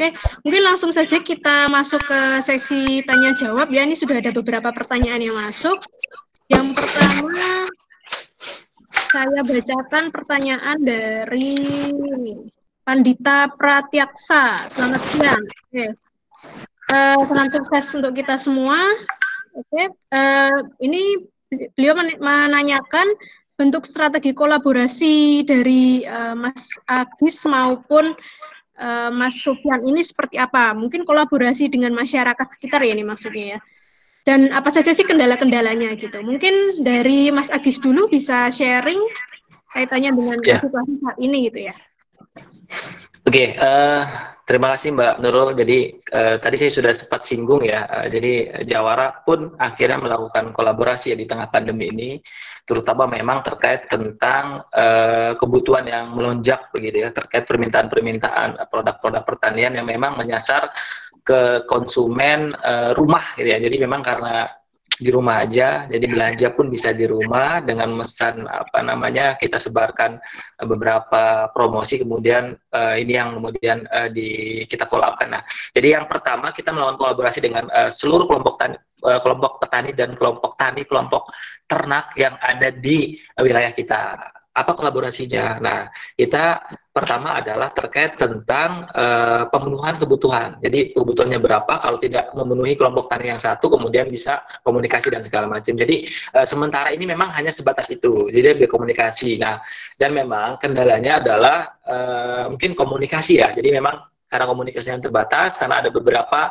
Oke, mungkin langsung saja kita masuk ke sesi tanya jawab ya. Ini sudah ada beberapa pertanyaan yang masuk. Yang pertama, saya bacakan pertanyaan dari Pandita Pratyaksa. Selamat siang. Oke. Salam sukses untuk kita semua. Oke, ini beliau menanyakan bentuk strategi kolaborasi dari Mas Agis maupun Mas Sofyan ini seperti apa? Mungkin kolaborasi dengan masyarakat sekitar ya ini maksudnya ya. Dan apa saja sih kendala-kendalanya gitu. Mungkin dari Mas Agis dulu bisa sharing kaitannya dengan situasi saat ini gitu ya. Oke, terima kasih Mbak Nurul. Jadi tadi saya sudah sempat singgung ya. Jadi Jawara pun akhirnya melakukan kolaborasi ya di tengah pandemi ini, terutama memang terkait tentang kebutuhan yang melonjak begitu ya, terkait permintaan-permintaan produk-produk pertanian yang memang menyasar ke konsumen rumah gitu ya. Jadi memang karena di rumah aja, jadi belanja pun bisa di rumah dengan mesan apa namanya, kita sebarkan beberapa promosi, kemudian ini yang kemudian kita follow up kan. Nah, jadi yang pertama kita melakukan kolaborasi dengan seluruh kelompok petani dan kelompok tani, kelompok ternak yang ada di wilayah kita. Apa kolaborasinya? Nah, kita pertama adalah terkait tentang pemenuhan kebutuhan. Jadi kebutuhannya berapa, kalau tidak memenuhi kelompok tani yang satu, kemudian bisa komunikasi dan segala macam. Jadi sementara ini memang hanya sebatas itu. Jadi berkomunikasi. Nah, dan memang kendalanya adalah mungkin komunikasi ya. Jadi memang karena komunikasi yang terbatas, karena ada beberapa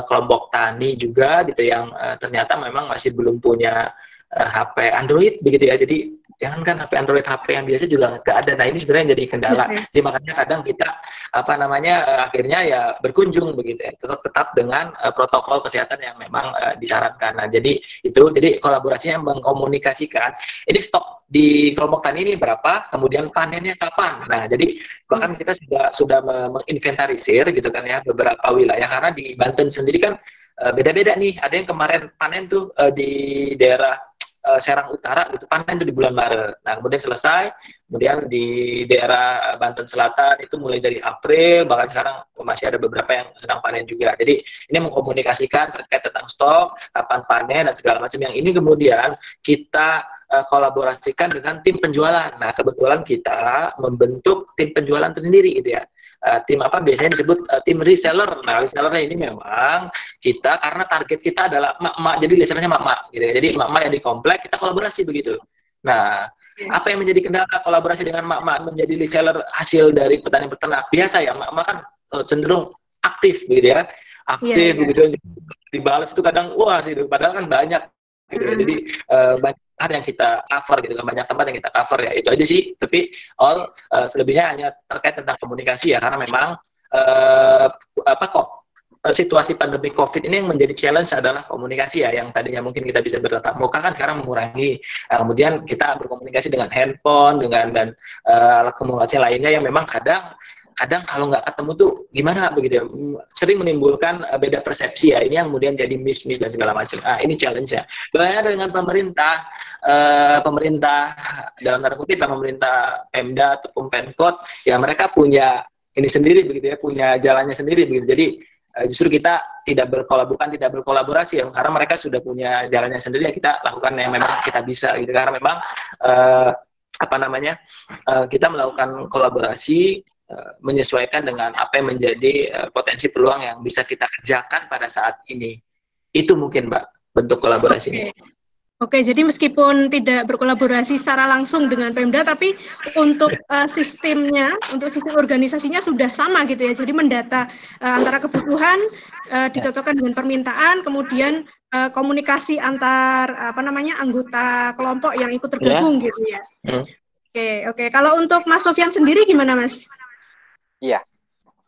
kelompok tani juga gitu yang ternyata memang masih belum punya HP Android begitu ya. Jadi jangan kan HP Android, HP yang biasa juga nggak ada. Nah, ini sebenarnya jadi kendala. Jadi makanya kadang kita apa namanya akhirnya ya berkunjung begitu ya, tetap dengan protokol kesehatan yang memang disarankan. Nah, jadi kolaborasinya mengkomunikasikan ini stok di kelompok tani ini berapa, kemudian panennya kapan. Nah, jadi bahkan kita sudah menginventarisir gitu kan ya beberapa wilayah, karena di Banten sendiri kan beda-beda nih. Ada yang kemarin panen tuh di daerah Serang Utara itu panen itu di bulan Maret. Nah, kemudian selesai, kemudian di daerah Banten Selatan itu mulai dari April, bahkan sekarang masih ada beberapa yang sedang panen juga. Jadi ini mengkomunikasikan terkait tentang stok, kapan panen dan segala macam. Yang ini kemudian kita kolaborasikan dengan tim penjualan. Nah, kebetulan kita membentuk tim penjualan tersendiri gitu ya. Tim apa biasanya disebut tim reseller. Nah, resellernya ini memang kita, karena target kita adalah emak-emak, jadi resellernya emak-emak gitu ya. Jadi emak-emak yang di komplek kita kolaborasi begitu. Nah, apa yang menjadi kendala kolaborasi dengan emak-emak menjadi reseller hasil dari petani peternak? Biasa ya, emak-emak kan cenderung aktif begitu ya. Aktif begitu, dibalas itu kadang wah sih, padahal kan banyak gitu ya. Jadi banyak hal yang kita cover gitu kan, banyak tempat yang kita cover ya, itu aja sih. Tapi selebihnya hanya terkait tentang komunikasi ya, karena memang situasi pandemi COVID ini yang menjadi challenge adalah komunikasi ya, yang tadinya mungkin kita bisa bertatap muka kan sekarang mengurangi. Kemudian kita berkomunikasi dengan handphone, dan alat komunikasi lainnya yang memang kadang kalau nggak ketemu tuh gimana begitu ya, sering menimbulkan beda persepsi ya, ini yang kemudian jadi miss dan segala macam. Ini challenge-nya. Bagaimana dengan pemerintah dalam tanda kutip pemerintah Pemda ataupun Pemkot ya, mereka punya ini sendiri begitu ya, punya jalannya sendiri begitu. Jadi justru kita tidak berkolaborasi ya, karena mereka sudah punya jalannya sendiri ya, kita lakukan yang memang kita bisa gitu, karena memang kita melakukan kolaborasi menyesuaikan dengan apa yang menjadi potensi peluang yang bisa kita kerjakan pada saat ini. Itu mungkin Mbak bentuk kolaborasinya. Oke, jadi meskipun tidak berkolaborasi secara langsung dengan Pemda, tapi untuk sistemnya, untuk sistem organisasinya sudah sama gitu ya. Jadi mendata antara kebutuhan dicocokkan dengan permintaan, kemudian komunikasi antar anggota kelompok yang ikut tergabung gitu ya. Oke. Kalau untuk Mas Sofyan sendiri gimana, Mas? Iya,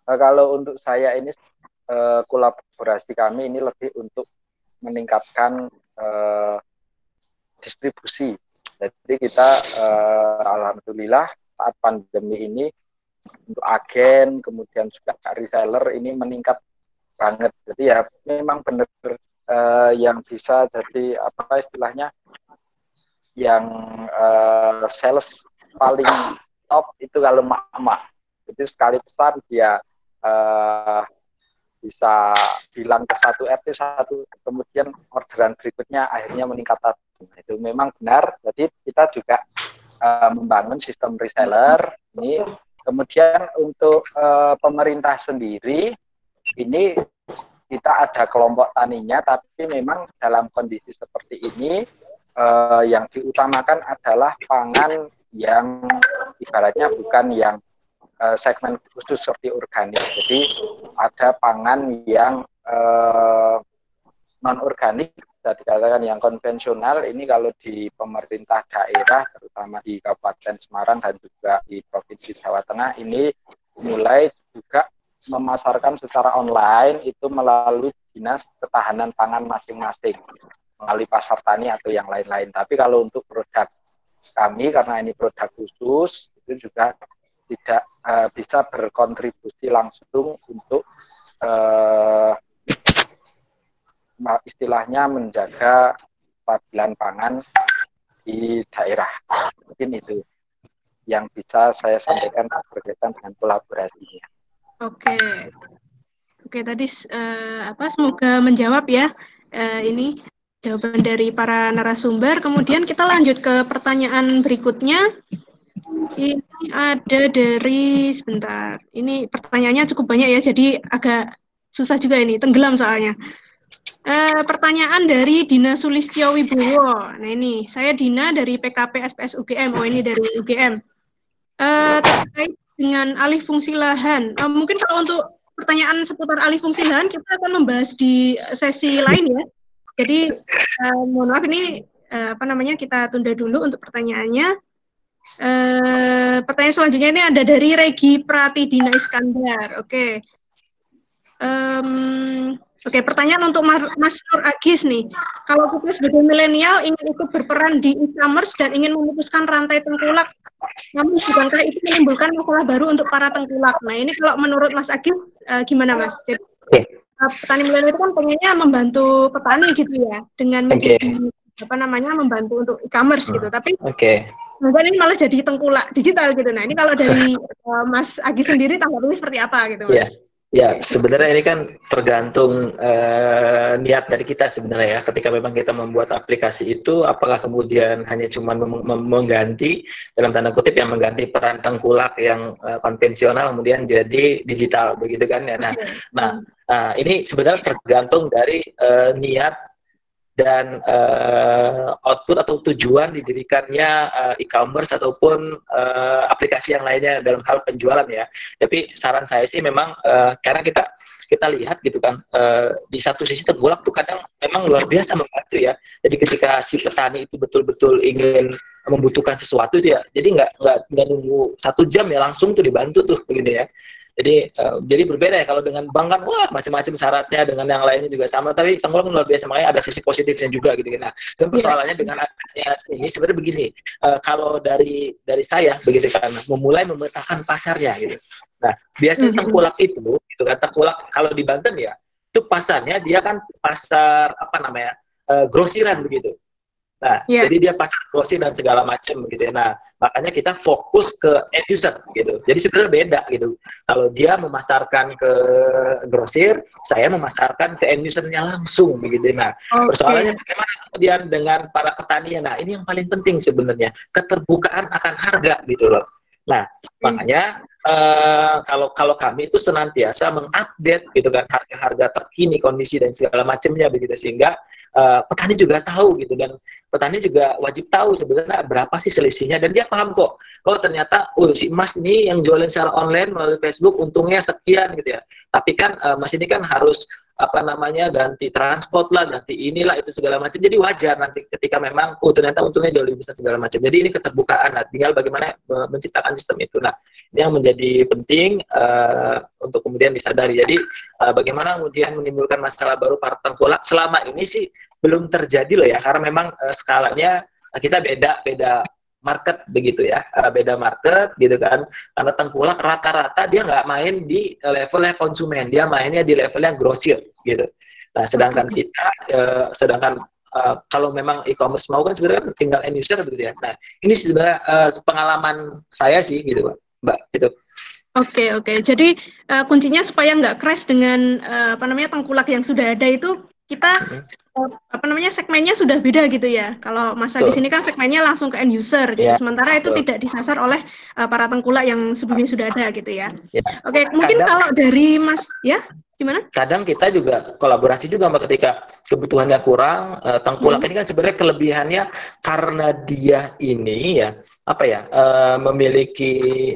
kalau untuk saya ini kolaborasi kami ini lebih untuk meningkatkan distribusi. Jadi kita alhamdulillah saat pandemi ini untuk agen, kemudian juga reseller ini meningkat banget. Jadi ya memang benar yang bisa jadi apa istilahnya, yang sales paling top itu kalau emak-emak. Jadi sekali pesan dia bisa bilang ke satu RT satu, kemudian orderan berikutnya akhirnya meningkat tajam. Itu memang benar. Jadi kita juga membangun sistem reseller ini. Kemudian untuk pemerintah sendiri ini kita ada kelompok taninya, tapi memang dalam kondisi seperti ini yang diutamakan adalah pangan yang ibaratnya bukan yang segmen khusus seperti organik. Jadi ada pangan yang non organik, bisa dikatakan yang konvensional. Ini kalau di pemerintah daerah, terutama di Kabupaten Semarang dan juga di Provinsi Jawa Tengah, ini mulai juga memasarkan secara online itu melalui Dinas Ketahanan Pangan masing-masing, melalui pasar tani atau yang lain-lain. Tapi kalau untuk produk kami, karena ini produk khusus, itu juga tidak bisa berkontribusi langsung untuk istilahnya menjaga kestabilan pangan di daerah. Mungkin itu yang bisa saya sampaikan berkaitan dengan kolaborasinya. Oke, tadi semoga menjawab ya ini jawaban dari para narasumber. Kemudian kita lanjut ke pertanyaan berikutnya. Ini ada dari, sebentar, ini pertanyaannya cukup banyak ya, jadi agak susah juga ini, tenggelam soalnya. Pertanyaan dari Dina Sulistyo Wibowo. Nah ini, saya Dina dari PKP SPS UGM. Oh ini dari UGM. Terkait dengan alih fungsi lahan. Mungkin kalau untuk pertanyaan seputar alih fungsi lahan kita akan membahas di sesi lain ya. Jadi mohon maaf ini kita tunda dulu untuk pertanyaannya. Pertanyaan selanjutnya ini ada dari Regi Pratidina Iskandar. Oke, pertanyaan untuk Mas Nur Agis nih. Kalau kita sebagai milenial ingin ikut berperan di e-commerce dan ingin memutuskan rantai tengkulak, namun bukankah itu menimbulkan masalah baru untuk para tengkulak? Nah ini kalau menurut Mas Agis gimana Mas? Jadi, petani milenial itu kan pengennya membantu petani gitu ya, dengan menjadi membantu untuk e-commerce gitu. Tapi mungkin ini malah jadi tengkulak digital gitu. Nah ini kalau dari Mas Agis sendiri tanggapannya seperti apa gitu Mas? Ya, sebenarnya ini kan tergantung niat dari kita sebenarnya ya. Ketika memang kita membuat aplikasi itu, apakah kemudian hanya cuma mengganti, dalam tanda kutip yang mengganti peran tengkulak yang konvensional kemudian jadi digital, begitu kan ya. Nah, ini sebenarnya tergantung dari niat dan output atau tujuan didirikannya e-commerce ataupun aplikasi yang lainnya dalam hal penjualan ya. Tapi saran saya sih memang karena kita lihat gitu kan, di satu sisi tengkulak tuh kadang memang luar biasa membantu ya. Jadi ketika si petani itu betul-betul ingin membutuhkan sesuatu itu ya, jadi nggak nunggu 1 jam ya, langsung tuh dibantu tuh begitu ya. Jadi berbeda ya kalau dengan bank kan wah macam-macam syaratnya, dengan yang lainnya juga sama, tapi tengkulak luar biasa, makanya ada sisi positifnya juga gitu. Nah, dan persoalannya dengan adanya ini sebenarnya begini, kalau dari saya begitu kan, memulai memetakan pasarnya gitu. Nah, biasanya tengkulak itu gitu kan, tengkulak kalau di Banten ya, itu pasarnya dia kan pasar grosiran begitu. Nah, jadi dia pasar grosir dan segala macam gitu ya. Nah, makanya kita fokus ke end user gitu. Jadi sebenarnya beda gitu. Kalau dia memasarkan ke grosir, saya memasarkan ke end usernya langsung begitu. Nah, persoalannya bagaimana kemudian dengan para petani? Nah, ini yang paling penting sebenarnya, keterbukaan akan harga gitu loh. Nah, makanya kalau kami itu senantiasa mengupdate gitu kan harga-harga terkini, kondisi dan segala macamnya begitu, sehingga petani juga tahu gitu, dan petani juga wajib tahu sebenarnya berapa sih selisihnya, dan dia paham kok, oh ternyata si Mas ini yang jualin secara online melalui Facebook untungnya sekian gitu ya, tapi kan Mas ini kan harus ganti transport lah, ganti inilah itu segala macam, jadi wajar nanti ketika memang ternyata untungnya jauh lebih besar segala macam. Jadi ini keterbukaan, nah, tinggal bagaimana menciptakan sistem itu. Nah, ini yang menjadi penting untuk kemudian disadari. Jadi bagaimana kemudian menimbulkan masalah baru para tengkulak, selama ini sih belum terjadi loh ya, karena memang skalanya kita beda market begitu ya, beda market gitu kan, karena tengkulak rata-rata dia nggak main di levelnya konsumen, dia mainnya di levelnya grosir gitu. Nah, sedangkan kita kalau memang e-commerce mau kan sebenarnya tinggal end user begitu ya. Nah, ini sebenarnya pengalaman saya sih gitu Mbak gitu. Oke. Jadi kuncinya supaya nggak crash dengan tengkulak yang sudah ada itu kita segmennya sudah beda gitu ya. Kalau Mas Agis Betul. ini kan segmennya langsung ke end user gitu. Ya, Sementara itu betul. tidak disasar oleh para tengkulak yang sebelumnya sudah ada gitu ya. Ya. Oke, mungkin kalau dari Mas ya gimana? Kadang kita juga kolaborasi juga Mbak, ketika kebutuhannya kurang. Tengkulak ini kan sebenarnya kelebihannya karena dia ini ya memiliki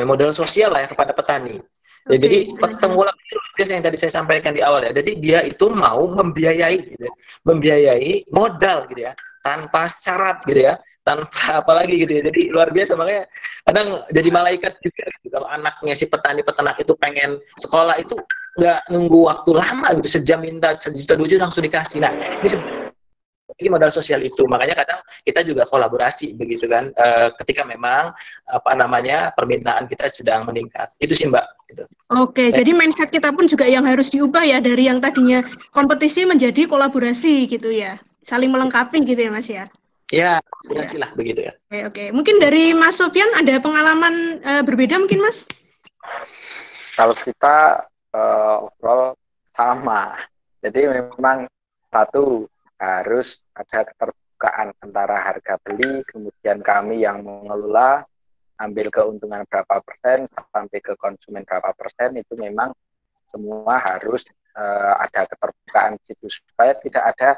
modal sosial lah ya kepada petani. Ya, jadi tengkulak itu biasa yang tadi saya sampaikan di awal ya. Jadi dia itu mau membiayai gitu ya. Membiayai modal gitu ya, tanpa syarat gitu ya, tanpa apalagi gitu ya. Jadi luar biasa, makanya kadang jadi malaikat juga gitu. Kalau anaknya si petani peternak itu pengen sekolah itu nggak nunggu waktu lama gitu, sejam minta 1 juta 2 juta langsung dikasih. Nah, ini modal sosial itu, makanya kadang kita juga kolaborasi begitu kan, ketika memang permintaan kita sedang meningkat. Itu sih Mbak gitu. Oke, jadi mindset kita pun juga yang harus diubah ya, dari yang tadinya kompetisi menjadi kolaborasi gitu ya, saling melengkapi gitu ya Mas ya. Ya, kolaborasi lah begitu ya. Oke. Mungkin dari Mas Sofyan ada pengalaman berbeda mungkin Mas? Kalau kita overall sama. Jadi memang satu, harus ada keterbukaan antara harga beli, kemudian kami yang mengelola ambil keuntungan berapa persen sampai ke konsumen berapa persen, itu memang semua harus ada keterbukaan situ supaya tidak ada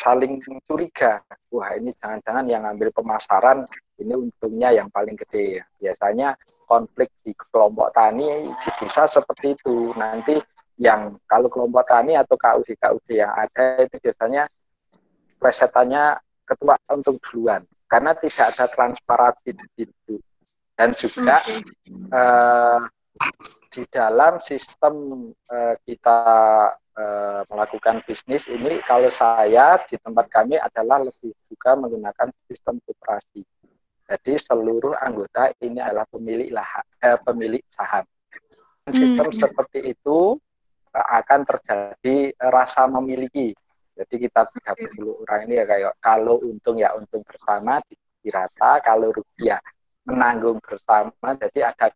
saling curiga. Wah, ini jangan-jangan yang ambil pemasaran ini untungnya yang paling gede. Biasanya konflik di kelompok tani bisa seperti itu. Nanti yang kalau kelompok tani atau KUD yang ada itu biasanya plesetannya ketua untung duluan karena tidak ada transparansi di situ. Dan juga di dalam sistem kita melakukan bisnis ini, kalau saya di tempat kami adalah lebih suka menggunakan sistem koperasi. Jadi seluruh anggota ini adalah pemilik saham. Sistem seperti itu akan terjadi rasa memiliki. Jadi kita 30 orang ini ya kayak kalau untung ya untung bersama dirata, kalau rugi ya menanggung bersama. Jadi ada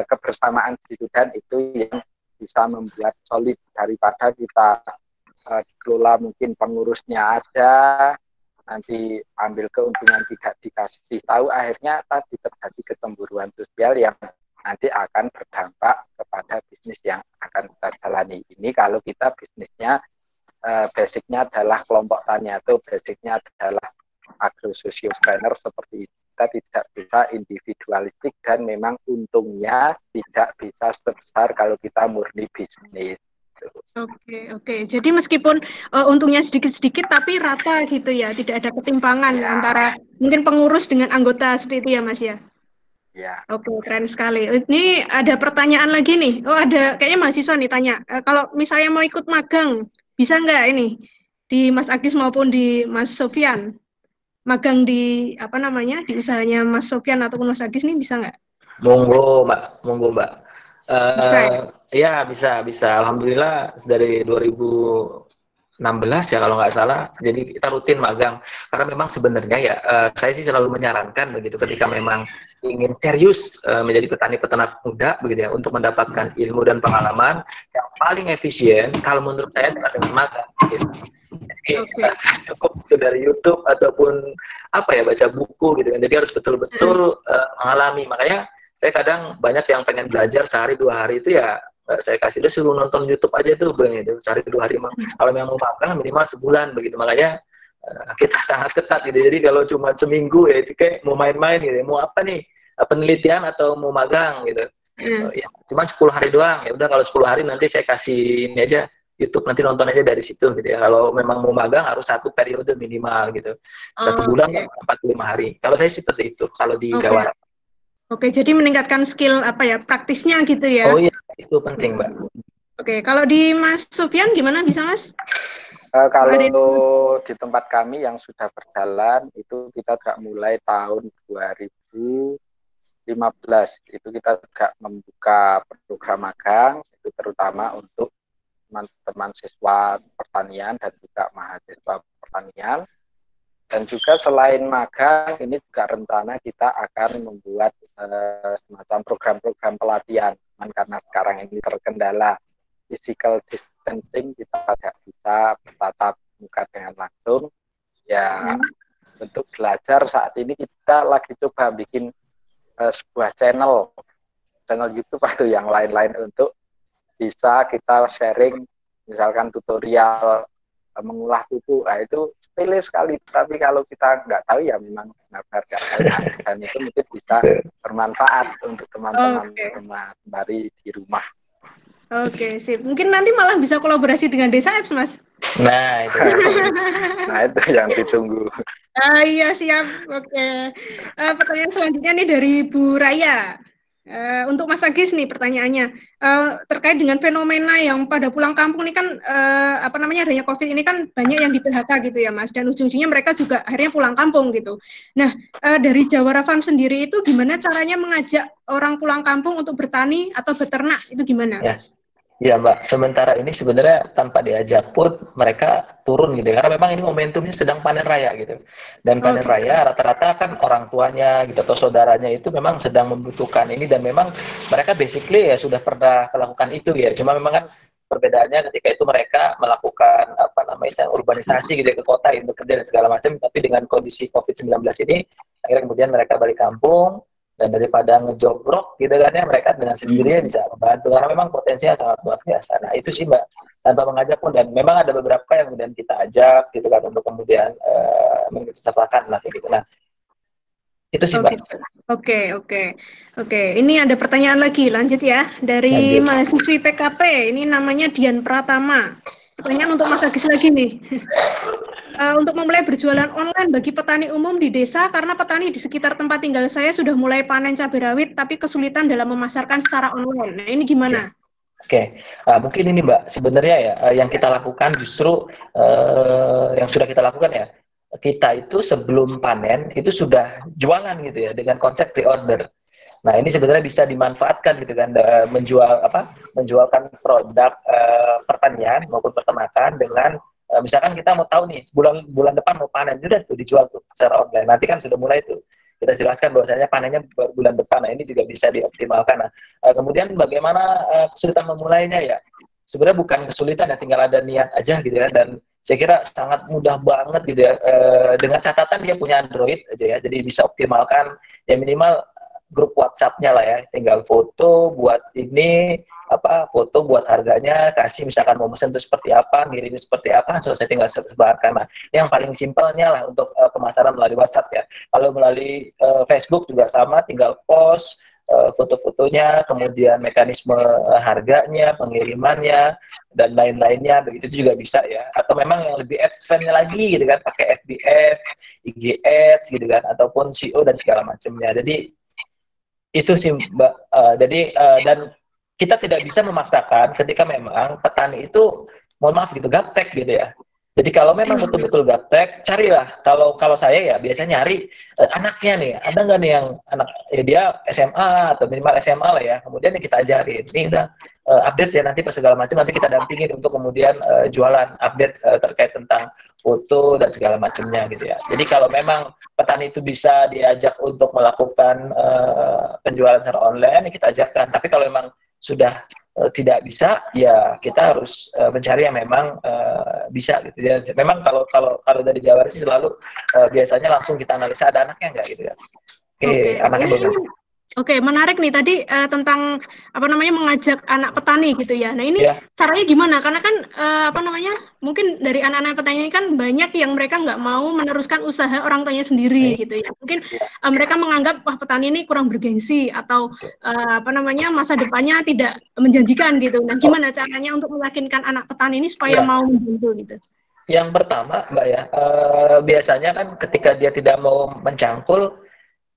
kebersamaan di situ, dan itu yang bisa membuat solid daripada kita dikelola mungkin pengurusnya ada, nanti ambil keuntungan tidak dikasih tahu, akhirnya tadi terjadi kecemburuan sosial yang nanti akan berdampak kepada bisnis yang akan kita jalani. Ini kalau kita bisnisnya basicnya adalah kelompok tani atau basicnya adalah agro-socio planner seperti itu. Kita tidak bisa individualistik dan memang untungnya tidak bisa sebesar kalau kita murni bisnis. Oke. Jadi meskipun untungnya sedikit-sedikit tapi rata gitu ya, tidak ada ketimpangan antara mungkin pengurus dengan anggota seperti itu ya Mas ya. Ya. Oke, keren sekali. Ini ada pertanyaan lagi nih. Oh, ada kayaknya mahasiswa nih tanya. Kalau misalnya mau ikut magang, bisa nggak ini di Mas Agis maupun di Mas Sofyan? Magang di di usahanya Mas Sofyan ataupun Mas Agis nih bisa nggak? Monggo Mbak. Bisa ya? Ya bisa. Alhamdulillah dari 2016 ya kalau nggak salah. Jadi kita rutin magang. Karena memang sebenarnya ya saya sih selalu menyarankan begitu ketika memang ingin serius menjadi petani peternak muda begitu ya, untuk mendapatkan ilmu dan pengalaman yang paling efisien kalau menurut saya adalah dengan magang. Gitu. Jadi cukup itu dari YouTube ataupun baca buku gitu kan. Jadi harus betul-betul mengalami. Makanya saya kadang banyak yang pengen belajar sehari 2 hari itu ya saya kasih dia suruh nonton YouTube aja tuh begitu sehari 2 hari. Kalau memang mau magang minimal sebulan begitu. Makanya kita sangat ketat gitu. Jadi kalau cuma seminggu ya itu kayak mau main-main gitu. Mau apa nih? Penelitian atau mau magang gitu. Ya, cuma 10 hari doang. Ya udah kalau 10 hari nanti saya kasih ini aja YouTube, nanti nonton aja dari situ gitu ya. Kalau memang mau magang harus 1 periode minimal gitu. 1 bulan 45 hari. Kalau saya seperti itu kalau di Jawara. Oke, jadi meningkatkan skill praktisnya gitu ya. Oh iya, itu penting, Mbak. Oke, kalau di Mas Sofyan gimana bisa Mas? Kalau di tempat kami yang sudah berjalan itu kita juga mulai tahun 2015 itu kita juga membuka program magang itu terutama untuk teman-teman siswa pertanian dan juga mahasiswa pertanian. Dan juga selain magang, ini juga rencana kita akan membuat semacam program-program pelatihan. Karena sekarang ini terkendala physical distancing, kita tidak bisa bertatap muka dengan langsung. Ya, untuk belajar saat ini kita lagi coba bikin sebuah channel YouTube atau yang lain-lain untuk bisa kita sharing, misalkan tutorial mengolah pupuk. Nah, itu sepele sekali, tapi kalau kita nggak tahu ya memang benar-benar nggak tahu, dan itu mungkin bisa bermanfaat untuk teman-teman sembari di rumah. Oke, sip. Mungkin nanti malah bisa kolaborasi dengan Desa Apps, Mas. Nah, itu. Nah, itu yang ditunggu. Iya, siap. Oke. Pertanyaan selanjutnya nih dari Bu Raya. Untuk Mas Agis nih pertanyaannya, terkait dengan fenomena yang pada pulang kampung ini kan adanya COVID ini kan banyak yang di PHK gitu ya Mas, dan ujung-ujungnya mereka juga akhirnya pulang kampung gitu. Nah, dari Jawara Farm sendiri itu gimana caranya mengajak orang pulang kampung untuk bertani atau beternak, itu gimana? Ya Mbak, sementara ini sebenarnya tanpa diajak pun mereka turun gitu, karena memang ini momentumnya sedang panen raya gitu. Dan panen raya rata-rata kan orang tuanya gitu atau saudaranya itu memang sedang membutuhkan ini, dan memang mereka basically ya sudah pernah melakukan itu ya. Cuma memang kan perbedaannya ketika itu mereka melakukan urbanisasi gitu ya, ke kota untuk kerja dan segala macam, tapi dengan kondisi COVID-19 ini akhirnya kemudian mereka balik kampung. Dan daripada ngejogrok gitu kan ya, mereka dengan sendirinya bisa membantu, karena memang potensinya sangat luar biasa. Nah itu sih Mbak, tanpa mengajak pun, dan memang ada beberapa yang kemudian kita ajak gitu kan untuk kemudian mengikutsertakan lah gitu. Nah itu sih Mbak. Oke. Ini ada pertanyaan lagi, lanjut ya, dari mahasiswi PKP, ini namanya Dian Pratama. Pertanyaan untuk Mas Agis lagi nih. Untuk memulai berjualan online bagi petani umum di desa, karena petani di sekitar tempat tinggal saya sudah mulai panen cabai rawit, tapi kesulitan dalam memasarkan secara online. Nah, ini gimana? Oke. Mungkin ini Mbak, sebenarnya ya yang kita lakukan justru yang sudah kita lakukan ya, kita itu sebelum panen itu sudah jualan gitu ya, dengan konsep pre-order. Nah ini sebenarnya bisa dimanfaatkan gitu kan, menjualkan produk pertanian maupun peternakan dengan misalkan kita mau tahu nih bulan depan mau panen, sudah tuh dijual tuh secara online. Nanti kan sudah mulai tuh kita jelaskan bahwasanya panennya bulan depan. Nah ini juga bisa dioptimalkan. Nah kemudian bagaimana kesulitan memulainya ya? Sebenarnya bukan kesulitan ya, tinggal ada niat aja gitu ya, dan saya kira sangat mudah banget gitu ya, dengan catatan dia punya Android aja ya, jadi bisa optimalkan ya, minimal grup WhatsApp-nya lah ya, tinggal foto buat ini, foto buat harganya, kasih misalkan mau pesen itu seperti apa, ngirimnya seperti apa, selesai tinggal sebarkan. Nah, yang paling simpelnya lah untuk pemasaran melalui WhatsApp ya. Kalau melalui Facebook juga sama, tinggal post foto-fotonya, kemudian mekanisme harganya, pengirimannya, dan lain-lainnya, begitu juga bisa ya. Atau memang yang lebih advance lagi gitu kan, pakai FB Ads, IG Ads gitu kan, ataupun SEO dan segala macamnya. Jadi itu sih Mbak. Dan kita tidak bisa memaksakan ketika memang petani itu, mohon maaf gitu, gaptek gitu ya. Jadi kalau memang betul-betul gaptek, carilah. Kalau saya ya biasanya nyari anaknya nih, ada nggak nih yang anak ya dia SMA atau minimal SMA lah ya. Kemudian kita ajarin, ini udah update ya nanti pas segala macam, nanti kita dampingin untuk kemudian jualan update terkait tentang foto dan segala macamnya gitu ya. Jadi kalau memang petani itu bisa diajak untuk melakukan penjualan secara online, kita ajarkan. Tapi kalau memang sudah tidak bisa, ya kita harus mencari yang memang bisa gitu ya. Memang kalau dari Jawa sih selalu biasanya langsung kita analisa ada anaknya nggak gitu ya. Oke. Anaknya bagus. Oke, menarik nih tadi tentang mengajak anak petani gitu ya. Nah ini caranya gimana? Karena kan mungkin dari anak-anak petani ini kan banyak yang mereka nggak mau meneruskan usaha orang tuanya sendiri gitu ya. Mungkin mereka menganggap wah petani ini kurang bergengsi atau masa depannya tidak menjanjikan gitu. Nah gimana caranya untuk meyakinkan anak petani ini supaya mau membantu gitu? Yang pertama Mbak ya, biasanya kan ketika dia tidak mau mencangkul,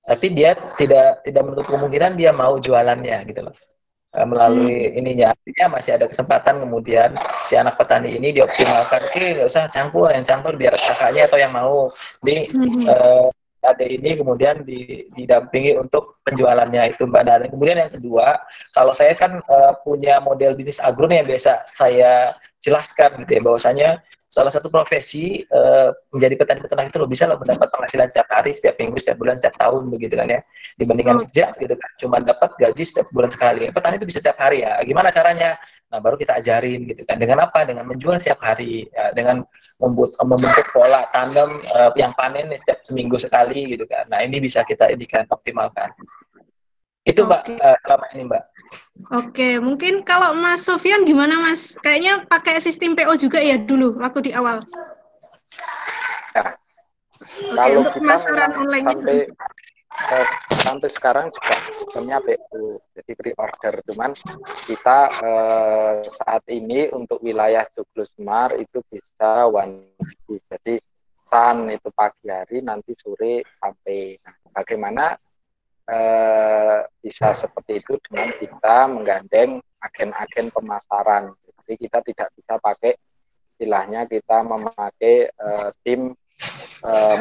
tapi dia tidak menutup kemungkinan dia mau jualannya gitu loh, melalui ininya. Artinya masih ada kesempatan kemudian si anak petani ini dioptimalkan. Oke, nggak usah cangkul, yang cangkul biar kakaknya atau yang mau ada ini kemudian didampingi untuk penjualannya itu Mbak. Dan kemudian yang kedua, kalau saya kan punya model bisnis agro yang biasa saya jelaskan gitu ya, bahwasanya salah satu profesi menjadi petani peternak itu lo bisa lo mendapat penghasilan setiap hari, setiap minggu, setiap bulan, setiap tahun begitu kan ya. Dibandingkan kerja gitu kan, cuma dapat gaji setiap bulan sekali. Petani itu bisa setiap hari ya. Gimana caranya? Nah, baru kita ajarin gitu kan. Dengan apa? Dengan menjual setiap hari, ya, dengan membentuk pola tanam yang panen setiap seminggu sekali gitu kan. Nah, ini bisa kita edikan optimalkan. Itu Mbak, selama ini Mbak. Oke, mungkin kalau Mas Sofyan gimana Mas? Kayaknya pakai sistem PO juga ya dulu waktu di awal. Ya. Kalau kita memang sampai sekarang juga sistemnya PO, jadi pre-order. Cuman kita saat ini untuk wilayah Joglo Semar itu bisa one day. Jadi itu pagi hari, nanti sore sampai. Nah, bagaimana bisa seperti itu dengan kita menggandeng agen-agen pemasaran. Jadi kita tidak bisa pakai istilahnya kita memakai tim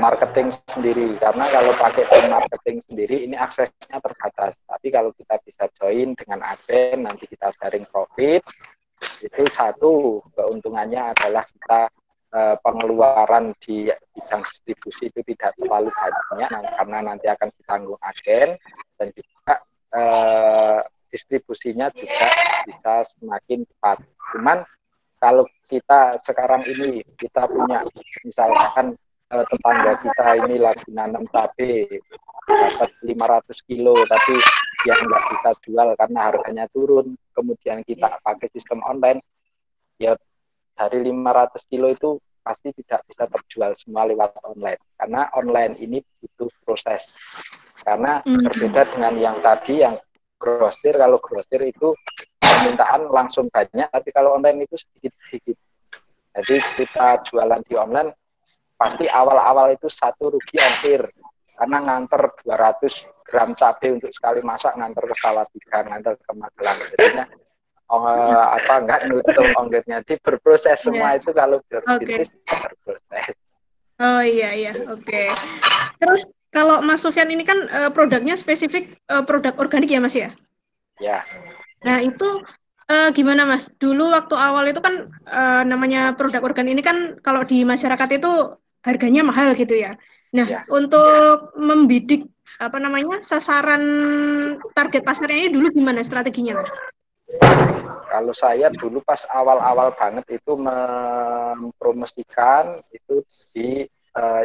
marketing sendiri, karena kalau pakai tim marketing sendiri ini aksesnya terbatas. Tapi kalau kita bisa join dengan agen, nanti kita sharing profit, itu satu keuntungannya adalah kita pengeluaran di bidang distribusi itu tidak terlalu banyak karena nanti akan ditanggung agen, dan juga distribusinya juga bisa semakin cepat. Cuman kalau kita sekarang ini kita punya misalkan tetangga kita ini lagi nanam cabai dapat 500 kilo tapi yang nggak bisa jual karena harganya turun, kemudian kita pakai sistem online, ya dari 500 kilo itu pasti tidak bisa terjual semua lewat online, karena online ini butuh proses. Karena berbeda dengan yang tadi yang grosir, kalau grosir itu permintaan langsung banyak, tapi kalau online itu sedikit-sedikit. Jadi kita jualan di online pasti awal-awal itu satu rugi ongkir, karena nganter 200 gram cabai untuk sekali masak, nganter ke Salatiga, nganter ke Magelang. Jadinya enggak nutup ongkirnya, jadi berproses semua itu kalau berbisnis berproses. Oh iya, oke. Terus kalau Mas Sofyan ini kan produknya spesifik produk organik ya Mas ya? Ya. Nah itu gimana Mas? Dulu waktu awal itu kan namanya produk organik ini kan kalau di masyarakat itu harganya mahal gitu ya. Nah untuk membidik sasaran target pasarnya ini dulu gimana strateginya Mas? Kalau saya dulu pas awal-awal banget itu mempromosikan itu di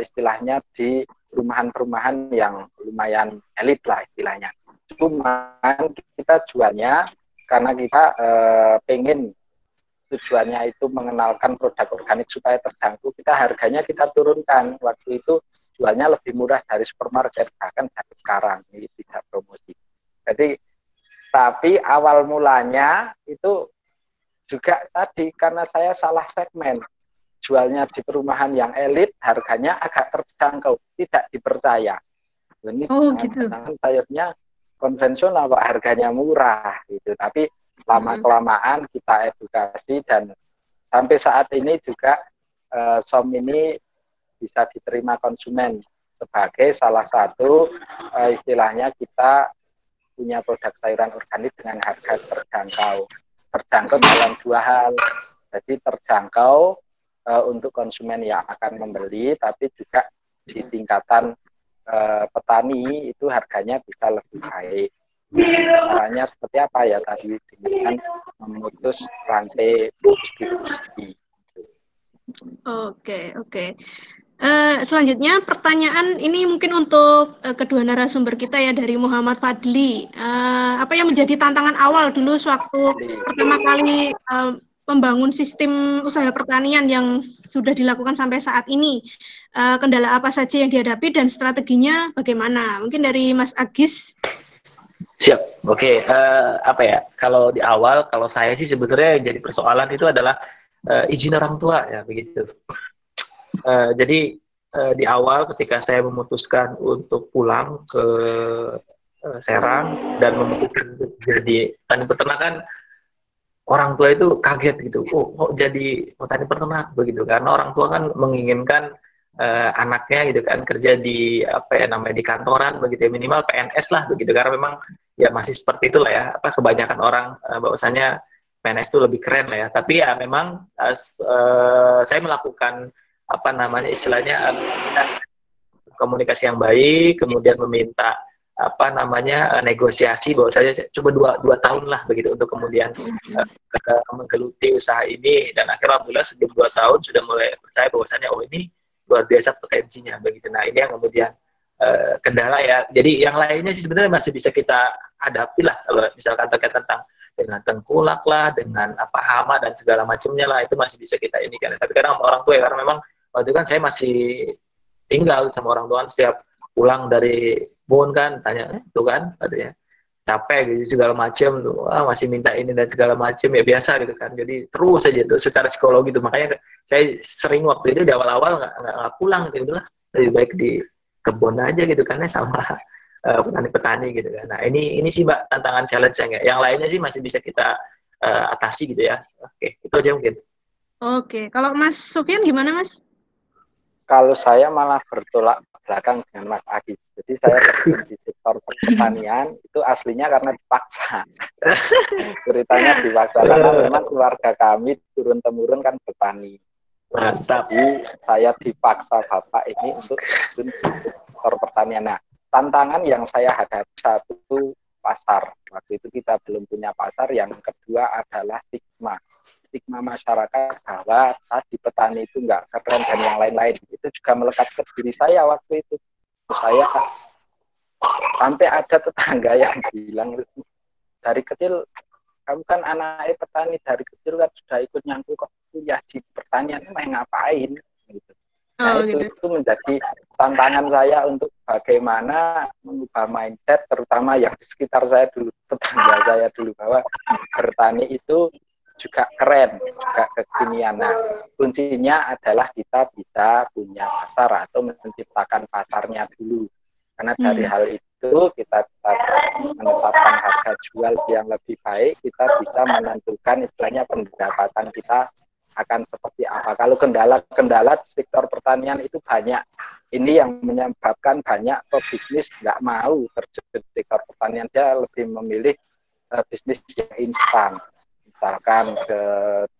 istilahnya di perumahan-perumahan yang lumayan elit lah istilahnya. Cuman kita jualnya karena kita pengen tujuannya itu mengenalkan produk organik supaya terjangkau, kita harganya kita turunkan. Waktu itu jualnya lebih murah dari supermarket, bahkan dari sekarang ini tidak promosi. Jadi tapi awal mulanya itu juga tadi karena saya salah segmen, jualnya di perumahan yang elit, harganya agak terjangkau, tidak dipercaya. Ini jangan-jangan sayurnya konvensional, Pak, harganya murah gitu. Tapi lama-kelamaan kita edukasi dan sampai saat ini juga SOM ini bisa diterima konsumen sebagai salah satu istilahnya kita punya produk sayuran organik dengan harga terjangkau. Terjangkau dalam dua hal. Jadi terjangkau untuk konsumen yang akan membeli, tapi juga di tingkatan petani itu harganya bisa lebih baik. Caranya seperti apa ya tadi dengan memutus rantai distribusi. Oke. Selanjutnya pertanyaan ini mungkin untuk kedua narasumber kita ya, dari Muhammad Fadli. Apa yang menjadi tantangan awal dulu sewaktu pertama kali membangun sistem usaha pertanian yang sudah dilakukan sampai saat ini? Kendala apa saja yang dihadapi dan strateginya bagaimana? Mungkin dari Mas Agis. Siap, oke. Kalau di awal, kalau saya sih sebetulnya yang jadi persoalan itu adalah izin orang tua ya begitu. Jadi di awal ketika saya memutuskan untuk pulang ke Serang dan memutuskan untuk jadi petani peternakan, orang tua itu kaget gitu. Oh, kok jadi petani peternak begitu? Karena orang tua kan menginginkan anaknya gitu kan kerja di di kantoran begitu ya, minimal PNS lah begitu, karena memang ya masih seperti itulah ya, kebanyakan orang bahwasanya PNS itu lebih keren lah ya. Tapi ya memang saya melakukan apa namanya istilahnya komunikasi yang baik, kemudian meminta apa namanya negosiasi bahwa saya coba 2 tahun lah begitu untuk kemudian menggeluti usaha ini, dan akhirnya alhamdulillah sebelum 2 tahun sudah mulai percaya bahwasannya oh ini luar biasa potensinya begitu. Nah ini yang kemudian kendala ya. Jadi yang lainnya sih sebenarnya masih bisa kita hadapi lah, kalau misalkan terkait tentang dengan tengkulak lah, dengan apa hama dan segala macamnya lah, itu masih bisa kita ini kan. Tapi kadang orang tua ya, karena memang waktu itu kan saya masih tinggal sama orang tua, setiap pulang dari Moon kan tanya tuh kan katanya capek gitu segala macam tuh, masih minta ini dan segala macam ya, biasa gitu kan. Jadi terus aja tuh secara psikologi tuh, makanya saya sering waktu itu di awal-awal nggak pulang gitu lah, lebih baik di kebun aja gitu kan ya sama petani-petani gitu kan. Nah ini sih Mbak tantangan challenge yang lainnya sih masih bisa kita atasi gitu ya. Oke, itu aja mungkin. Oke, kalau Mas Sofyan gimana Mas? Kalau saya malah bertolak belakang dengan Mas Agi. Jadi saya terjun di sektor pertanian itu aslinya karena dipaksa. Ceritanya dipaksa karena memang keluarga kami turun-temurun kan petani. Mantap. Jadi saya dipaksa bapak ini untuk terjun di sektor pertanian. Nah, tantangan yang saya hadapi satu itu pasar. Waktu itu kita belum punya pasar. Yang kedua adalah stigma masyarakat bahwa tadi petani itu nggak keren dan yang lain-lain. Itu juga melekat ke diri saya waktu itu. Saya sampai ada tetangga yang bilang, dari kecil kamu kan anaknya petani, dari kecil kan sudah ikut nyangkut kok kuliah di pertanian, main ngapain gitu. Nah itu menjadi tantangan saya untuk bagaimana mengubah mindset, terutama yang di sekitar saya dulu, tetangga saya dulu, bahwa bertani itu juga keren, juga kekinian. Nah, kuncinya adalah kita bisa punya pasar atau menciptakan pasarnya dulu. Karena dari hal itu kita bisa menetapkan harga jual yang lebih baik, kita bisa menentukan istilahnya pendapatan kita akan seperti apa. Kalau kendala sektor pertanian itu banyak. Ini yang menyebabkan banyak pebisnis nggak mau terjun di sektor pertanian, dia lebih memilih bisnis yang instan. Misalkan ke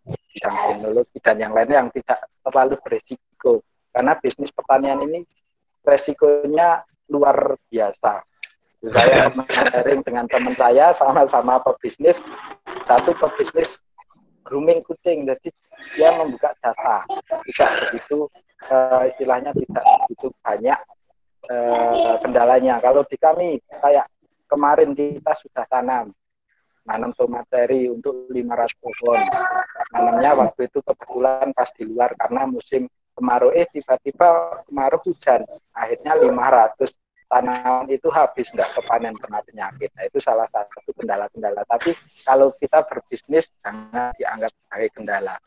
bidang teknologi dan yang lainnya yang tidak terlalu berisiko, karena bisnis pertanian ini resikonya luar biasa. Saya pernah sharing dengan teman saya, sama-sama pebisnis, satu pebisnis grooming kucing, jadi dia membuka jasa, tidak begitu istilahnya tidak begitu banyak kendalanya. Kalau di kami kayak kemarin kita sudah nanam tomat cherry untuk 500 pohon. Nanamnya waktu itu kebetulan pas di luar karena musim kemarau, tiba-tiba kemarau hujan. Akhirnya 500 tanaman itu habis, nggak kepanen, kena penyakit. Nah, itu salah satu kendala-kendala. Tapi kalau kita berbisnis jangan dianggap sebagai kendala.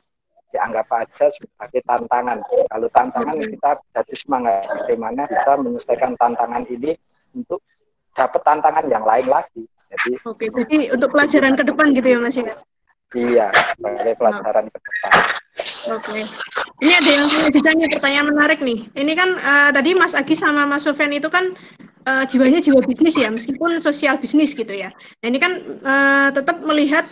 Dianggap aja sebagai tantangan. Kalau tantangan kita jadi semangat. Bagaimana bisa menyelesaikan tantangan ini untuk dapat tantangan yang lain lagi. Jadi untuk pelajaran ke depan gitu ya Mas ya? Iya, sebagai pelajaran ke depan. Oke. Ini ada yang ditanya pertanyaan menarik nih. Ini kan tadi Mas Agi sama Mas Sofyan itu kan jiwanya jiwa bisnis ya, meskipun sosial bisnis gitu ya. Nah ini kan tetap melihat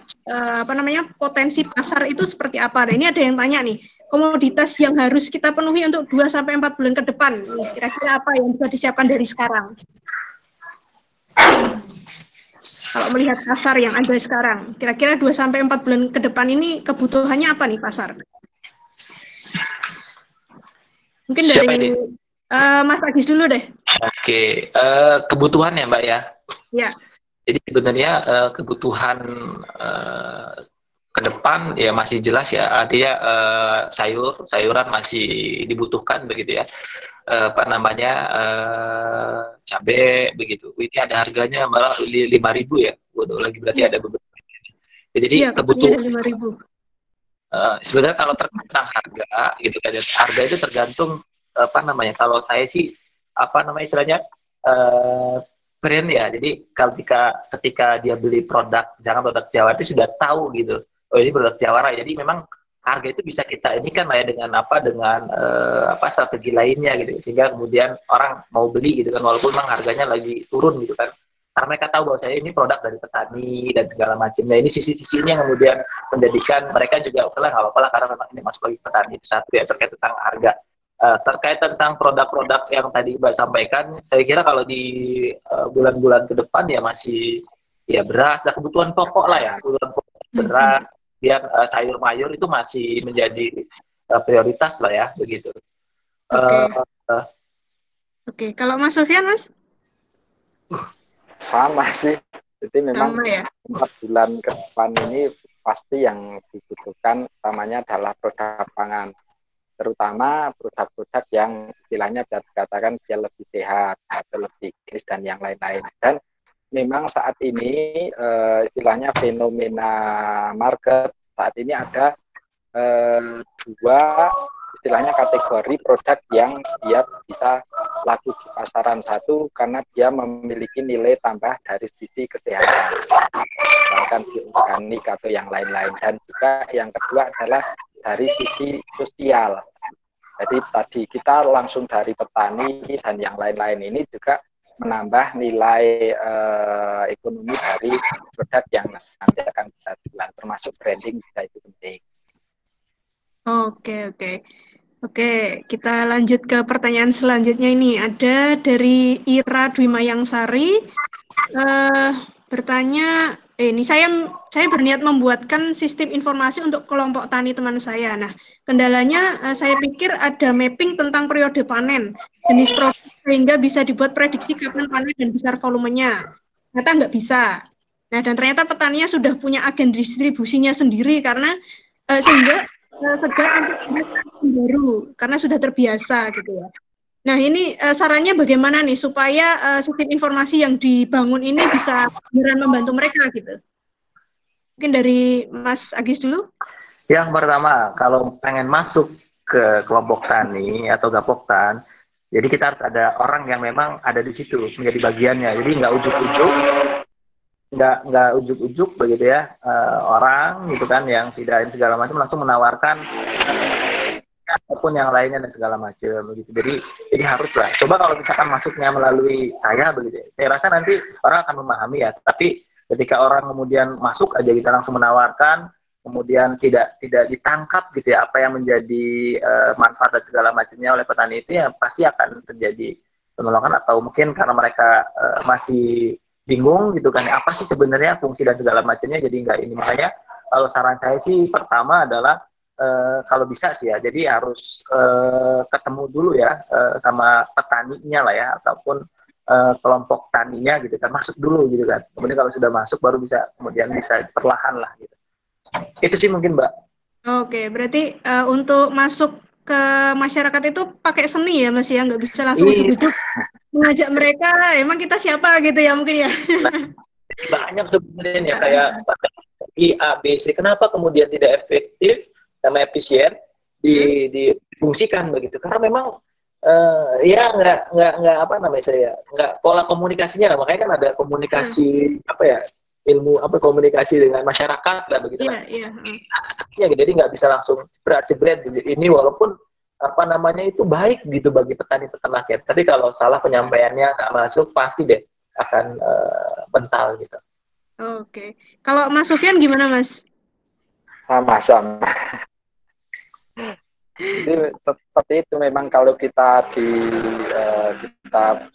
potensi pasar itu seperti apa. Nah ini ada yang tanya nih, komoditas yang harus kita penuhi untuk 2-4 bulan ke depan, kira-kira apa yang bisa disiapkan dari sekarang? Kalau melihat pasar yang ada sekarang, kira-kira 2-4 bulan ke depan ini kebutuhannya apa nih pasar? Mungkin dari Mas Agis dulu deh. Oke, kebutuhan ya Mbak ya? Ya. Jadi sebenarnya kebutuhan ke depan ya masih jelas ya, artinya sayuran masih dibutuhkan begitu ya. Cabai begitu. Ini ada harganya malah 5.000 ya. Waduh, lagi berarti ada beberapa. Ya, jadi kebutuhan 5.000. Sebenarnya kalau tentang harga gitu kan, harga itu tergantung kalau saya sih istilahnya brand ya. Jadi ketika dia beli produk, misalkan produk Jawara itu sudah tahu gitu, oh ini produk Jawara. Jadi memang harga itu bisa kita ini kan lah ya dengan strategi lainnya gitu, sehingga kemudian orang mau beli gitu kan, walaupun memang harganya lagi turun gitu kan. Karena mereka tahu bahwa saya ini produk dari petani dan segala macamnya. Ini sisi-sisinya yang kemudian menjadikan mereka juga oke lah, nggak apa-apa lah karena memang ini masuk lagi petani. Itu satu ya, terkait tentang harga. Terkait tentang produk-produk yang tadi Mbak sampaikan, saya kira kalau di bulan-bulan ke depan ya masih ya beras, kebutuhan pokok lah ya, kebutuhan pokok beras, kemudian sayur mayur itu masih menjadi prioritas lah ya, begitu. Oke. Kalau Mas Sofyan, Mas? Sama sih, jadi memang sama ya? 4 bulan ke depan ini pasti yang dibutuhkan utamanya adalah produk pangan, terutama produk-produk yang istilahnya bisa dikatakan dia lebih sehat atau lebih higienis dan yang lain-lain. Dan memang saat ini istilahnya fenomena market saat ini ada dua istilahnya kategori produk yang dia bisa laku di pasaran. Satu, karena dia memiliki nilai tambah dari sisi kesehatan, bahkan di organik atau yang lain-lain. Dan juga yang kedua adalah dari sisi sosial. Jadi tadi kita langsung dari petani dan yang lain-lain ini juga menambah nilai ekonomi dari produk yang nanti akan kita jual, termasuk branding juga itu penting. Oke, kita lanjut ke pertanyaan selanjutnya ini. Ada dari Ira Dwi Mayangsari bertanya, ini saya berniat membuatkan sistem informasi untuk kelompok tani teman saya. Nah, kendalanya saya pikir ada mapping tentang periode panen, jenis produk sehingga bisa dibuat prediksi kapan panen dan besar volumenya. Ternyata nggak bisa. Nah, dan ternyata petaninya sudah punya agen distribusinya sendiri karena sehingga segar untuk baru karena sudah terbiasa gitu ya. Nah ini sarannya bagaimana nih supaya sistem informasi yang dibangun ini bisa beneran membantu mereka gitu. Mungkin dari Mas Agis dulu. Yang pertama, kalau pengen masuk ke kelompok tani atau gapoktan, jadi kita harus ada orang yang memang ada di situ menjadi bagiannya. Jadi nggak ujuk-ujuk begitu ya, orang gitu kan yang tidak segala macam langsung menawarkan ataupun yang lainnya dan segala macam begitu. Jadi haruslah coba kalau misalkan masuknya melalui saya begitu ya, saya rasa nanti orang akan memahami ya. Tapi ketika orang kemudian masuk aja kita langsung menawarkan, kemudian tidak ditangkap gitu ya apa yang menjadi manfaat dan segala macamnya oleh petani itu, ya pasti akan terjadi penolakan atau mungkin karena mereka masih bingung gitu kan, apa sih sebenarnya fungsi dan segala macamnya, jadi nggak ini. Makanya kalau saran saya sih pertama adalah kalau bisa sih ya, jadi harus ketemu dulu ya sama petaninya lah ya, ataupun kelompok taninya gitu kan, masuk dulu gitu kan. Kemudian kalau sudah masuk baru bisa kemudian bisa perlahan lah gitu. Itu sih mungkin Mbak. Oke, berarti untuk masuk ke masyarakat itu pakai seni ya Mas ya, nggak bisa langsung ujuk-ujuk mengajak mereka, emang kita siapa gitu ya mungkin ya. Banyak sebenarnya kayak I, A, B, C. Kenapa kemudian tidak efektif sama efisien difungsikan begitu? Karena memang ya nggak apa namanya saya nggak pola komunikasinya lah. Makanya kan ada komunikasi apa ya, ilmu apa komunikasi dengan masyarakat lah begitu. Iya. Ada saksinya gitu. Jadi nggak bisa langsung jebret ini, walaupun apa namanya itu baik gitu bagi petani peternak ya. Tapi kalau salah penyampaiannya nggak masuk, pasti deh akan bental gitu. Oke. Kalau Mas Sofyan gimana Mas? Sama. Jadi seperti itu memang kalau kita kita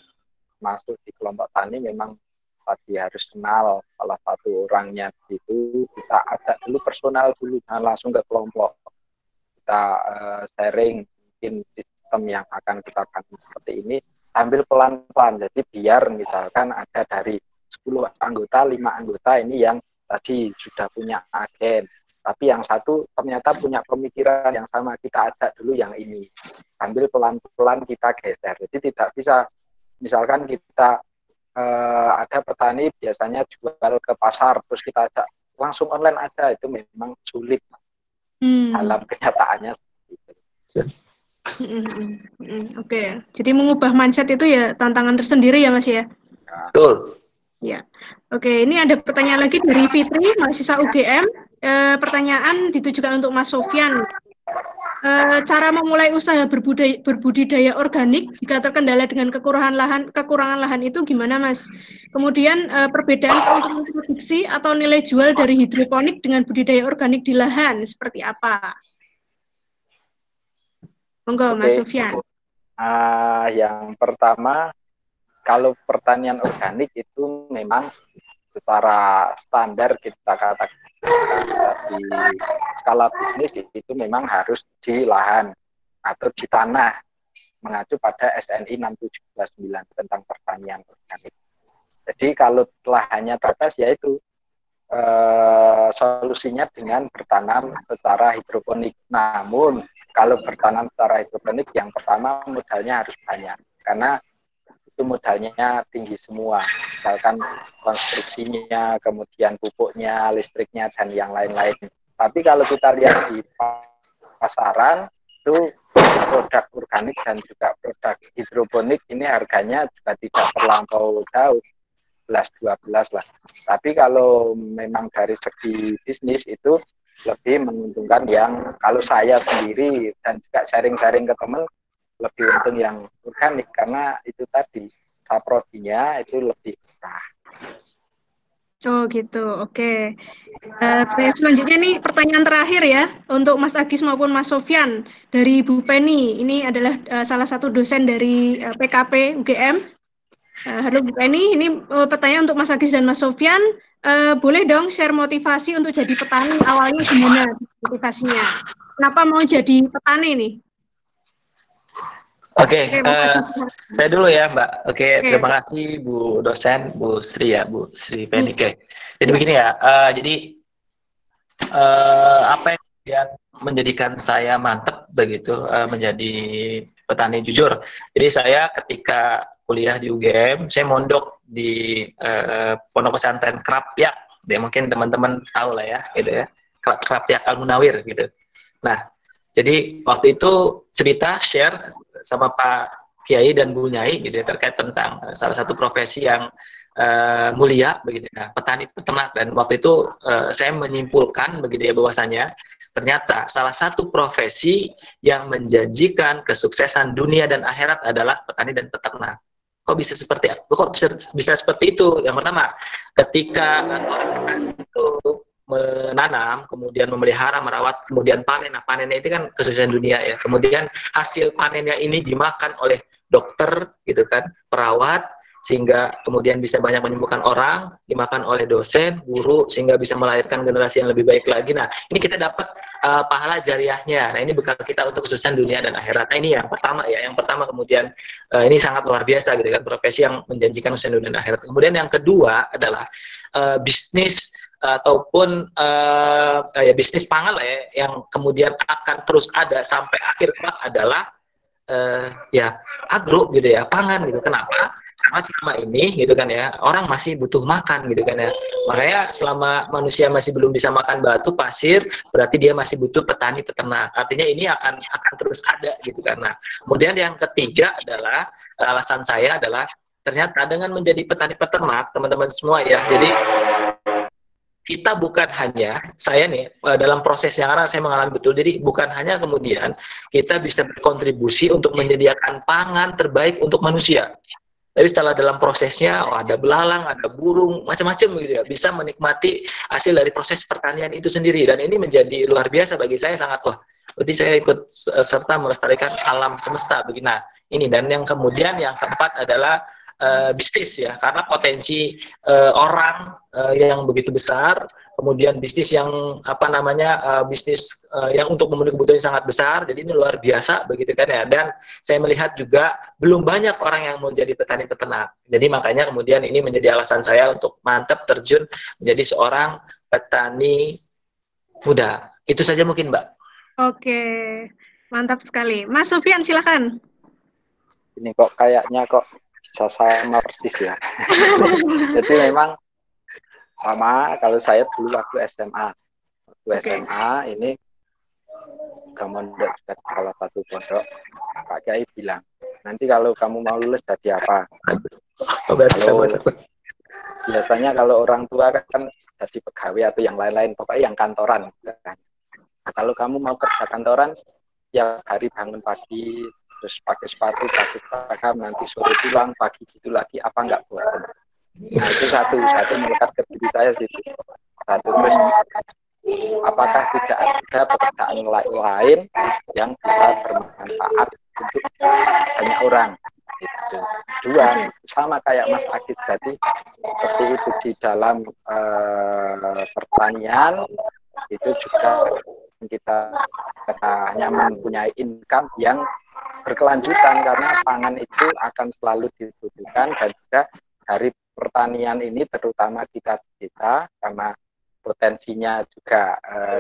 masuk di kelompok tani memang tadi harus kenal salah satu orangnya itu, kita ajak dulu personal dulu, jangan langsung ke kelompok. Kita sharing mungkin sistem yang akan kita bangun seperti ini sambil pelan-pelan. Jadi biar misalkan ada dari 10 anggota, 5 anggota ini yang tadi sudah punya agen, tapi yang satu ternyata punya pemikiran yang sama, kita ajak dulu yang ini sambil pelan-pelan kita geser. Jadi tidak bisa misalkan kita ada petani biasanya jual ke pasar terus kita ajak langsung online aja, itu memang sulit dalam kenyataannya seperti itu. Oke. Jadi mengubah mindset itu ya tantangan tersendiri ya Mas ya. Betul. Ya. Oke, ini ada pertanyaan lagi dari Fitri, mahasiswa UGM. Pertanyaan ditujukan untuk Mas Sofyan. cara memulai usaha berbudidaya organik jika terkendala dengan kekurangan lahan itu gimana, Mas? Kemudian perbedaan keuntungan produksi atau nilai jual dari hidroponik dengan budidaya organik di lahan seperti apa? Monggo, Mas Sufyan. Yang pertama, kalau pertanian organik itu memang secara standar kita katakan di skala bisnis itu memang harus di lahan atau di tanah, mengacu pada SNI 6729 tentang pertanian organik. Jadi kalau lahannya terbatas, yaitu solusinya dengan bertanam secara hidroponik. Namun kalau bertanam secara hidroponik, yang pertama modalnya harus banyak, karena itu modalnya tinggi semua, misalkan konstruksinya, kemudian pupuknya, listriknya, dan yang lain-lain. Tapi kalau kita lihat di pasaran, itu produk organik dan juga produk hidroponik ini harganya juga tidak terlampau jauh, 11-12 lah. Tapi kalau memang dari segi bisnis itu lebih menguntungkan yang, kalau saya sendiri dan juga sharing-sharing ke teman, lebih untung yang organik, karena itu tadi saprodinya itu lebih murah. Oh gitu, oke. Selanjutnya nih pertanyaan terakhir ya untuk Mas Agis maupun Mas Sofyan dari Bu Penny. Ini adalah salah satu dosen dari PKP UGM. Halo Bu Penny, ini pertanyaan untuk Mas Agis dan Mas Sofyan. Boleh dong share motivasi untuk jadi petani, awalnya gimana motivasinya? Kenapa mau jadi petani nih? Oke, saya dulu ya Mbak. Oke, terima kasih Bu dosen, Bu Sri ya, Bu Sri Penny. Jadi begini ya, apa yang menjadikan saya mantap begitu menjadi petani jujur. Jadi saya ketika kuliah di UGM, saya mondok di Pondok Pesantren Krapyak. Ya, mungkin teman-teman tahu lah ya, gitu ya. Krapyak Al Munawir gitu. Nah, jadi waktu itu cerita share sama Pak Kiai dan Bu Nyai gitu ya, terkait tentang salah satu profesi yang mulia begitu ya, petani peternak. Dan waktu itu saya menyimpulkan begitu ya, bahwasanya ternyata salah satu profesi yang menjanjikan kesuksesan dunia dan akhirat adalah petani dan peternak. Kok bisa seperti bisa seperti itu? Yang pertama, ketika itu menanam, kemudian memelihara, merawat, kemudian panen. Nah, panennya itu kan kesuksesan dunia ya. Kemudian hasil panennya ini dimakan oleh dokter, gitu kan, perawat, sehingga kemudian bisa banyak menyembuhkan orang, dimakan oleh dosen, guru, sehingga bisa melahirkan generasi yang lebih baik lagi. Nah, ini kita dapat pahala jariahnya. Nah, ini bekal kita untuk kesuksesan dunia dan akhirat. Nah, ini yang pertama ya. Yang pertama, kemudian ini sangat luar biasa gitu kan, profesi yang menjanjikan kesuksesan dunia dan akhirat. Kemudian yang kedua adalah bisnis ataupun ya bisnis pangan lah ya, yang kemudian akan terus ada sampai akhir kelak adalah ya agro gitu ya, pangan gitu. Kenapa? Karena selama ini gitu kan ya, orang masih butuh makan gitu kan ya. Makanya selama manusia masih belum bisa makan batu pasir, berarti dia masih butuh petani peternak. Artinya ini akan terus ada gitu kan. Nah, kemudian yang ketiga adalah alasan saya adalah ternyata dengan menjadi petani peternak, teman-teman semua ya. Jadi kita bukan hanya, saya nih dalam proses yang karena saya mengalami betul, jadi bukan hanya kemudian kita bisa berkontribusi untuk menyediakan pangan terbaik untuk manusia, tapi setelah dalam prosesnya ada belalang, ada burung, macam-macam gitu ya, bisa menikmati hasil dari proses pertanian itu sendiri. Dan ini menjadi luar biasa bagi saya, sangat berarti saya ikut serta melestarikan alam semesta begini. Nah, ini. Dan yang kemudian yang keempat adalah bisnis ya, karena potensi orang yang begitu besar, kemudian bisnis yang bisnis yang untuk memenuhi kebutuhan sangat besar, jadi ini luar biasa begitu kan ya. Dan saya melihat juga belum banyak orang yang mau jadi petani peternak, jadi makanya kemudian ini menjadi alasan saya untuk mantap terjun menjadi seorang petani muda. Itu saja mungkin Mbak. Oke, mantap sekali. Mas Sofyan silakan. Ini kok kayaknya bisa sama persis ya. Jadi memang sama, kalau saya dulu waktu SMA. SMA ini udah mondok di salah satu pondok, Pak Kiai bilang, nanti kalau kamu mau lulus jadi apa? Biasanya kalau orang tua kan jadi pegawai atau yang lain-lain, pokoknya yang kantoran. Nah, kalau kamu mau kerja kantoran, tiap hari bangun pagi, terus pakai sepatu, pakai seragam, nanti sore pulang, pagi gitu lagi, apa nggak bosan? Nah itu satu melekat ke diri saya situ. Satu, terus apakah tidak ada pekerjaan lain yang bisa bermanfaat untuk banyak orang? Itu. Dua, sama kayak Mas Agit, jadi seperti itu di dalam pertanian itu juga kita hanya mempunyai income yang berkelanjutan, karena pangan itu akan selalu dibutuhkan, dan juga dari pertanian ini terutama kita karena potensinya juga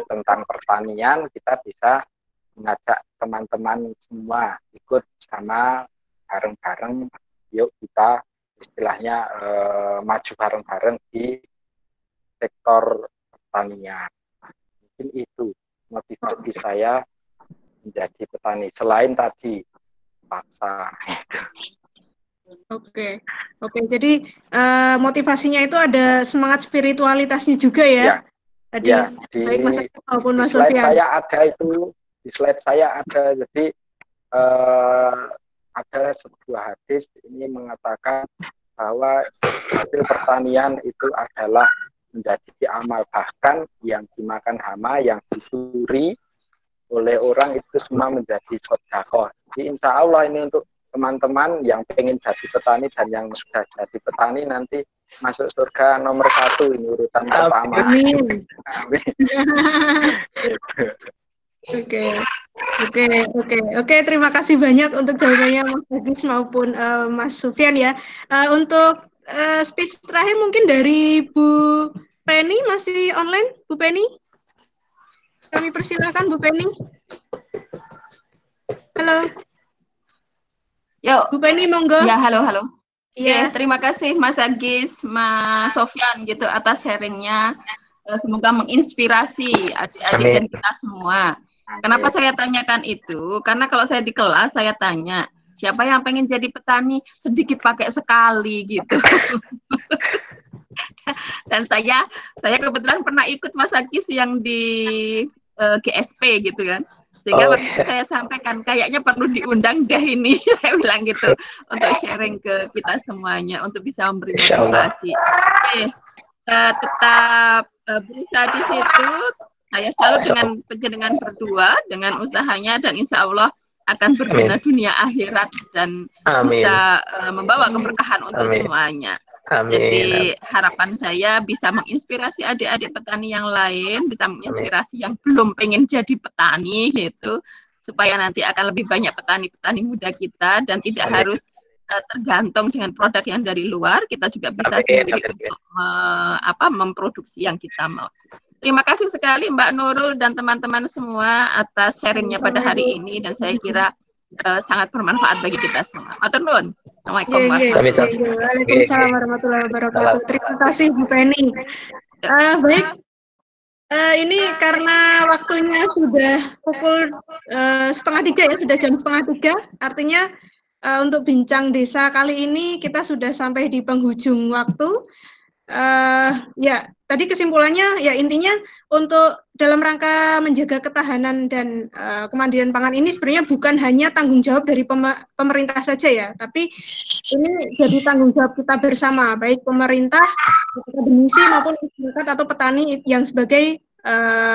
tentang pertanian, kita bisa mengajak teman-teman semua ikut sama bareng-bareng, yuk kita istilahnya maju bareng-bareng di sektor pertanian. Mungkin itu motivasi saya menjadi petani, selain tadi paksa. Oke, jadi motivasinya itu ada semangat spiritualitasnya juga ya? Tadi baik Mas Agit maupun Mas Sofian. Di slide saya ada itu, di slide saya ada, jadi ada sebuah hadis ini mengatakan bahwa hasil pertanian itu adalah menjadi amal, bahkan yang dimakan hama, yang dicuri oleh orang itu semua menjadi sedekah. Jadi insya Allah ini untuk teman-teman yang pengen jadi petani dan yang sudah jadi petani nanti masuk surga nomor 1 ini urutan pertama. Amin. Oke. Terima kasih banyak untuk jawabannya Mas Agis maupun Mas Sufyan ya. Untuk speech terakhir mungkin dari Bu Penny, masih online, Bu Penny? Kami persilakan Bu Penny. Halo. Yuk. Bu Penny, monggo. Ya, halo. Ya. Oke, terima kasih Mas Agis, Mas Sofyan gitu atas sharingnya. Semoga menginspirasi adik-adik dan kita semua. Kenapa saya tanyakan itu? Karena kalau saya di kelas, saya tanya, siapa yang pengen jadi petani? Sedikit pakai sekali gitu. Dan saya kebetulan pernah ikut Mas Agis yang di GSP gitu kan. Sehingga waktu saya sampaikan, kayaknya perlu diundang deh ini, saya bilang gitu, untuk sharing ke kita semuanya, untuk bisa memberi motivasi. Oke, tetap berusaha di situ. Saya selalu dengan penjenengan berdua, dengan usahanya, dan insya Allah akan berguna dunia akhirat dan bisa membawa keberkahan untuk semuanya. Amin. Jadi harapan saya bisa menginspirasi adik-adik petani yang lain, bisa menginspirasi yang belum pengen jadi petani gitu, supaya nanti akan lebih banyak petani-petani muda kita dan tidak harus tergantung dengan produk yang dari luar, kita juga bisa sendiri untuk memproduksi yang kita mau. Terima kasih sekali Mbak Nurul dan teman-teman semua atas sharingnya pada hari ini, dan saya kira sangat bermanfaat bagi kita semua. Matur nuwun. Assalamualaikum warahmatullahi wabarakatuh. Waalaikumsalam warahmatullahi wabarakatuh. Terima kasih Bu Penny. Baik, ini karena waktunya sudah pukul 2:30 ya, sudah jam 2:30, artinya untuk bincang desa kali ini kita sudah sampai di penghujung waktu. Ya, tadi kesimpulannya ya intinya untuk dalam rangka menjaga ketahanan dan kemandirian pangan ini sebenarnya bukan hanya tanggung jawab dari pemerintah saja ya, tapi ini jadi tanggung jawab kita bersama, baik pemerintah, akademisi maupun masyarakat atau petani yang sebagai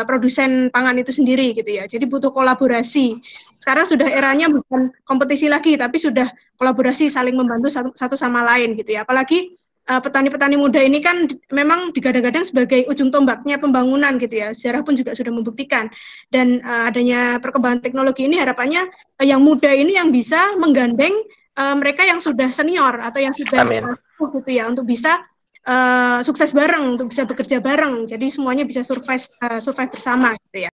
produsen pangan itu sendiri gitu ya. Jadi butuh kolaborasi. Sekarang sudah eranya bukan kompetisi lagi, tapi sudah kolaborasi, saling membantu satu sama lain gitu ya. Apalagi petani-petani muda ini kan memang digadang-gadang sebagai ujung tombaknya pembangunan gitu ya. Sejarah pun juga sudah membuktikan. Dan adanya perkembangan teknologi ini harapannya yang muda ini yang bisa menggandeng mereka yang sudah senior atau yang sudah gitu ya, untuk bisa sukses bareng, untuk bisa bekerja bareng. Jadi semuanya bisa survive bersama gitu ya.